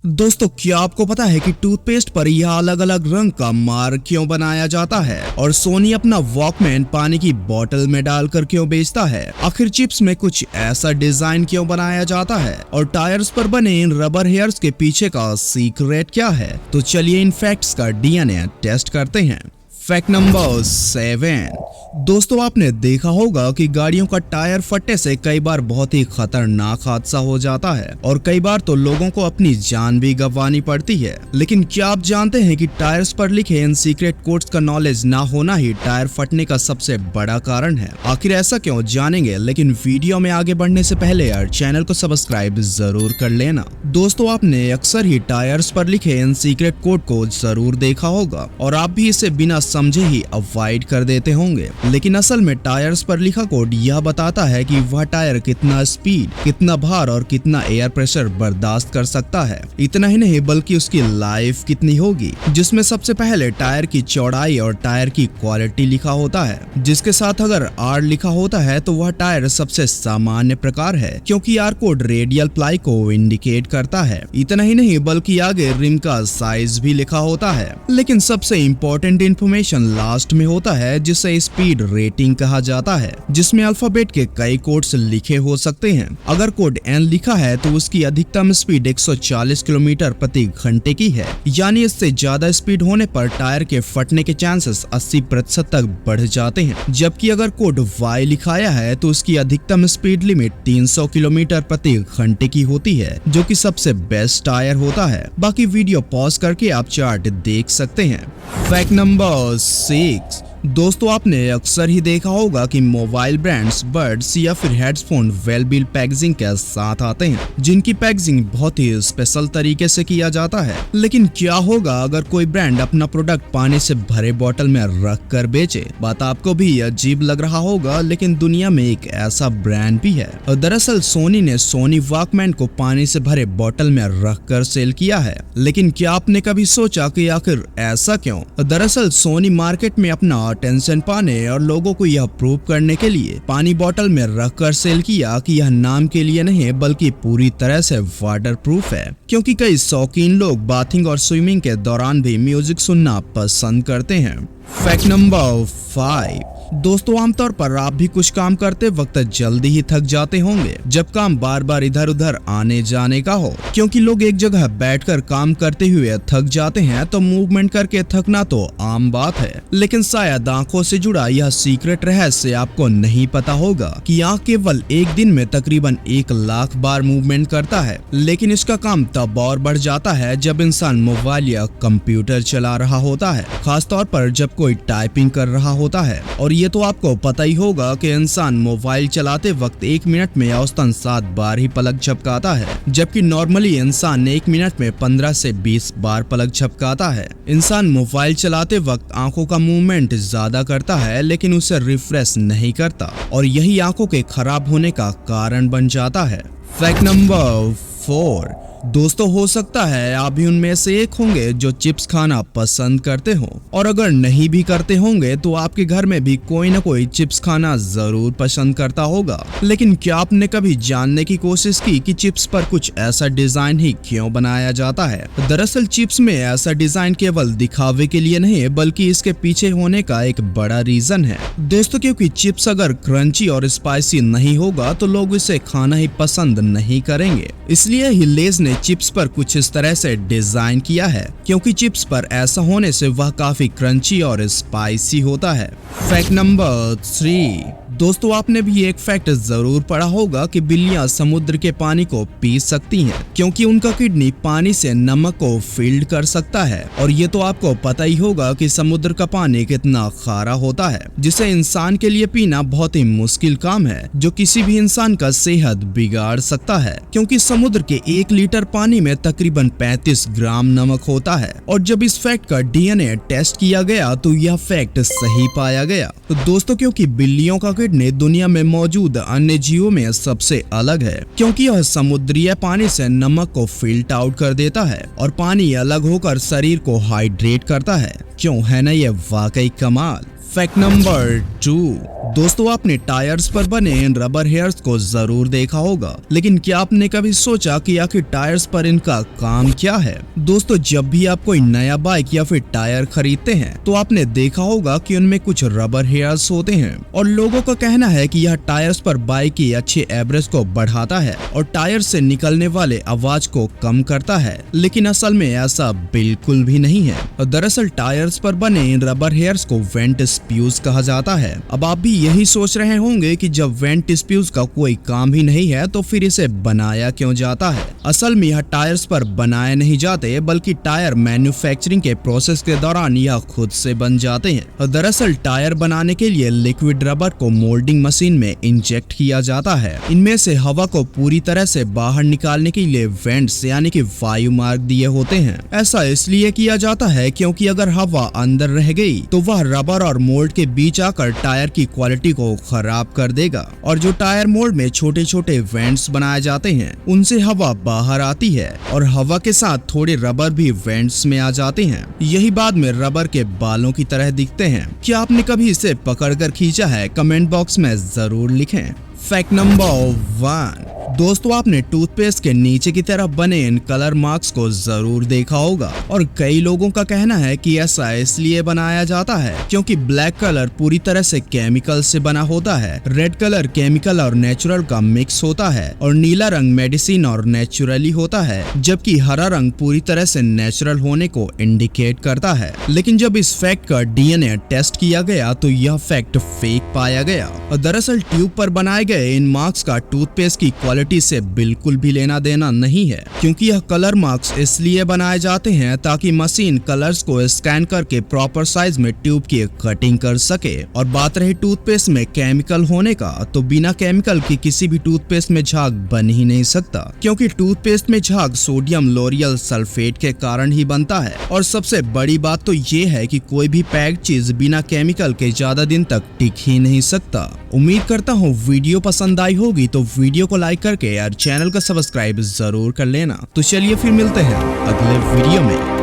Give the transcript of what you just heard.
दोस्तों, क्या आपको पता है कि टूथपेस्ट पर यह अलग अलग रंग का मार्क क्यों बनाया जाता है और सोनी अपना वॉकमैन पानी की बोतल में डालकर क्यों बेचता है? आखिर चिप्स में कुछ ऐसा डिजाइन क्यों बनाया जाता है और टायर्स पर बने इन रबर हेयर्स के पीछे का सीक्रेट क्या है? तो चलिए इन फैक्ट्स का डीएनए टेस्ट करते हैं। Fact number 7। दोस्तों, आपने देखा होगा कि गाड़ियों का टायर फटने से कई बार बहुत ही खतरनाक हादसा हो जाता है और कई बार तो लोगों को अपनी जान भी गंवानी पड़ती है। लेकिन क्या आप जानते हैं कि टायर्स पर लिखे इन सीक्रेट कोड्स का नॉलेज ना होना ही टायर फटने का सबसे बड़ा कारण है? आखिर ऐसा क्यों, जानेंगे। लेकिन वीडियो में आगे बढ़ने से पहले यार चैनल को सब्सक्राइब जरूर कर लेना। दोस्तों, आपने अक्सर ही टायर्स पर लिखे इन सीक्रेट कोड को जरूर देखा होगा और आप भी इसे बिना समझे ही अवॉइड कर देते होंगे। लेकिन असल में टायर्स पर लिखा कोड यह बताता है कि वह टायर कितना स्पीड, कितना भार और कितना एयर प्रेशर बर्दाश्त कर सकता है। इतना ही नहीं बल्कि उसकी लाइफ कितनी होगी, जिसमें सबसे पहले टायर की चौड़ाई और टायर की क्वालिटी लिखा होता है। जिसके साथ अगर आर लिखा होता है तो वह टायर सबसे सामान्य प्रकार है, क्योंकि आर कोड रेडियल प्लाई को इंडिकेट करता है। इतना ही नहीं बल्कि आगे रिम का साइज भी लिखा होता है। लेकिन सबसे इम्पोर्टेंट इन्फॉर्मेशन लास्ट में होता है, जिसे स्पीड रेटिंग कहा जाता है, जिसमें अल्फाबेट के कई कोड्स लिखे हो सकते हैं। अगर कोड एन लिखा है तो उसकी अधिकतम स्पीड 140 किलोमीटर प्रति घंटे की है, यानी इससे ज्यादा स्पीड होने पर टायर के फटने के चांसेस 80% तक बढ़ जाते हैं। जबकि अगर कोड वाई लिखाया है तो उसकी अधिकतम स्पीड लिमिट 300 किलोमीटर प्रति घंटे की होती है, जो कि सबसे बेस्ट टायर होता है। बाकी वीडियो पॉज करके आप चार्ट देख सकते हैं। Fact number 6। दोस्तों, आपने अक्सर ही देखा होगा कि मोबाइल ब्रांड्स बड्स या फिर हेडफोन वेल बिल्ड पैकेजिंग के साथ आते हैं, जिनकी पैकेजिंग बहुत ही स्पेशल तरीके से किया जाता है। लेकिन क्या होगा अगर कोई ब्रांड अपना प्रोडक्ट पानी से भरे बोतल में रख कर बेचे? बात आपको भी अजीब लग रहा होगा, लेकिन दुनिया में एक ऐसा ब्रांड भी है। और दरअसल सोनी ने सोनी वॉकमैन को पानी से भरे बोतल में रख कर सेल किया है। लेकिन क्या आपने कभी सोचा कि आखिर ऐसा क्यों? दरअसल सोनी मार्केट में अपना अटेंशन पाने और लोगों को यह प्रूव करने के लिए पानी बोतल में रखकर सेल किया कि यह नाम के लिए नहीं बल्कि पूरी तरह से वाटर प्रूफ है, क्योंकि कई शौकीन लोग बाथिंग और स्विमिंग के दौरान भी म्यूजिक सुनना पसंद करते हैं। Fact number 5। दोस्तों, आमतौर पर आप भी कुछ काम करते वक्त जल्दी ही थक जाते होंगे जब काम बार बार इधर उधर आने जाने का हो, क्योंकि लोग एक जगह बैठकर काम करते हुए थक जाते हैं तो मूवमेंट करके थकना तो आम बात है। लेकिन शायद आंखों से जुड़ा यह सीक्रेट रहस्य आपको नहीं पता होगा कि आंख केवल एक दिन में तकरीबन 1 लाख बार मूवमेंट करता है। लेकिन इसका काम तब और बढ़ जाता है जब इंसान मोबाइल या कंप्यूटर चला रहा होता है, खासतौर पर जब कोई टाइपिंग कर रहा होता है। और ये तो आपको पता ही होगा कि इंसान मोबाइल चलाते वक्त 1 मिनट में औसतन 7 बार ही पलक झपकाता है, जबकि नॉर्मली इंसान 1 मिनट में 15 से 20 बार पलक झपकाता है। इंसान मोबाइल चलाते वक्त आंखों का मूवमेंट ज्यादा करता है, लेकिन उसे रिफ्रेश नहीं करता और यही आंखों के खराब होने का कारण बन जाता है। Fact number 4। दोस्तों, हो सकता है आप भी उनमें से एक होंगे जो चिप्स खाना पसंद करते हो, और अगर नहीं भी करते होंगे तो आपके घर में भी कोई न कोई चिप्स खाना जरूर पसंद करता होगा। लेकिन क्या आपने कभी जानने की कोशिश की कि चिप्स पर कुछ ऐसा डिजाइन ही क्यों बनाया जाता है? दरअसल चिप्स में ऐसा डिजाइन केवल दिखावे के लिए नहीं बल्कि इसके पीछे होने का एक बड़ा रीजन है। दोस्तों, क्योंकि चिप्स अगर क्रंची और स्पाइसी नहीं होगा तो लोग इसे खाना ही पसंद नहीं करेंगे। इसलिए ही लेज ने चिप्स पर कुछ इस तरह से डिजाइन किया है, क्योंकि चिप्स पर ऐसा होने से वह काफी क्रंची और स्पाइसी होता है। Fact number 3। दोस्तों, आपने भी एक फैक्ट जरूर पढ़ा होगा कि बिल्लियां समुद्र के पानी को पी सकती हैं, क्योंकि उनका किडनी पानी से नमक को फिल्ड कर सकता है। और ये तो आपको पता ही होगा कि समुद्र का पानी कितना खारा होता है, जिसे इंसान के लिए पीना बहुत ही मुश्किल काम है, जो किसी भी इंसान का सेहत बिगाड़ सकता है, क्योंकि समुद्र के 1 लीटर पानी में तकरीबन 35 ग्राम नमक होता है। और जब इस फैक्ट का डीएनए टेस्ट किया गया तो यह फैक्ट सही पाया गया। तो दोस्तों, क्योंकि बिल्लियों का किडनी दुनिया में मौजूद अन्य जीवों में सबसे अलग है, क्योंकि यह समुद्रीय पानी से नमक को फिल्टर आउट कर देता है और पानी अलग होकर शरीर को हाइड्रेट करता है। क्यों है ना ये वाकई कमाल। Fact number 2। दोस्तों, आपने टायर्स पर बने इन रबर हेयर्स को जरूर देखा होगा, लेकिन क्या आपने कभी सोचा कि आखिर टायर्स पर इनका काम क्या है? दोस्तों, जब भी आप कोई नया बाइक या फिर टायर खरीदते हैं तो आपने देखा होगा कि उनमें कुछ रबर हेयर्स होते हैं और लोगों का कहना है कि यह टायर्स पर बाइक की अच्छे एवरेज को बढ़ाता है और टायर से निकलने वाले आवाज को कम करता है, लेकिन असल में ऐसा बिल्कुल भी नहीं है। दरअसल टायर्स पर बने इन रबर हेयर्स को वेंट स्प्यूज कहा जाता है। अब आप भी यही सोच रहे होंगे कि जब वेंट स्प्यूज का कोई काम ही नहीं है तो फिर इसे बनाया क्यों जाता है? असल में यह टायर्स पर बनाए नहीं जाते, बल्कि टायर मैन्युफैक्चरिंग के प्रोसेस के दौरान यह खुद से बन जाते हैं। दरअसल टायर बनाने के लिए लिक्विड रबर को मोल्डिंग मशीन में इंजेक्ट किया जाता है। इनमें से हवा को पूरी तरह से बाहर निकालने के लिए वेंट्स यानी कि वायु मार्ग दिए होते हैं। ऐसा इसलिए किया जाता है क्योंकि अगर हवा अंदर रह गई तो वह रबर और मोल्ड के बीच आकर टायर की क्वालिटी को खराब कर देगा और जो टायर मोल्ड में छोटे छोटे वेंट्स बनाए जाते हैं उनसे हवा बाहर आती है और हवा के साथ थोड़े रबर भी वेंट्स में आ जाते हैं। यही बाद में रबर के बालों की तरह दिखते हैं। क्या आपने कभी इसे पकड़कर खींचा है? कमेंट बॉक्स में जरूर लिखें। Fact number 1। दोस्तों, आपने टूथपेस्ट के नीचे की तरफ बने इन कलर मार्क्स को जरूर देखा होगा और कई लोगों का कहना है कि ऐसा इसलिए बनाया जाता है क्योंकि ब्लैक कलर पूरी तरह से केमिकल से बना होता है, रेड कलर केमिकल और नेचुरल का मिक्स होता है और नीला रंग मेडिसिन और नेचुरली होता है, जबकि हरा रंग पूरी तरह से नेचुरल होने को इंडिकेट करता है। लेकिन जब इस फैक्ट का डीएनए टेस्ट किया गया तो यह फैक्ट फेक पाया गया और दरअसल ट्यूब पर बनाए गए इन मार्क्स का टूथपेस्ट की क्वालिटी से बिल्कुल भी लेना देना नहीं है, क्योंकि यह कलर मार्क्स इसलिए बनाए जाते हैं ताकि मशीन कलर्स को स्कैन करके प्रॉपर साइज में ट्यूब की कटिंग कर सके। और बात रही टूथपेस्ट में केमिकल होने का, तो बिना केमिकल की किसी भी टूथपेस्ट में झाग बन ही नहीं सकता, क्योंकि टूथपेस्ट में झाग सोडियम लोरियल सल्फेट के कारण ही बनता है। और सबसे बड़ी बात तो ये है कि कोई भी पैक्ड चीज बिना केमिकल के ज्यादा दिन तक टिक ही नहीं सकता। उम्मीद करता हूँ वीडियो पसंद आई होगी, तो वीडियो को लाइक करके यार चैनल का सब्सक्राइब जरूर कर लेना। तो चलिए फिर मिलते हैं अगले वीडियो में।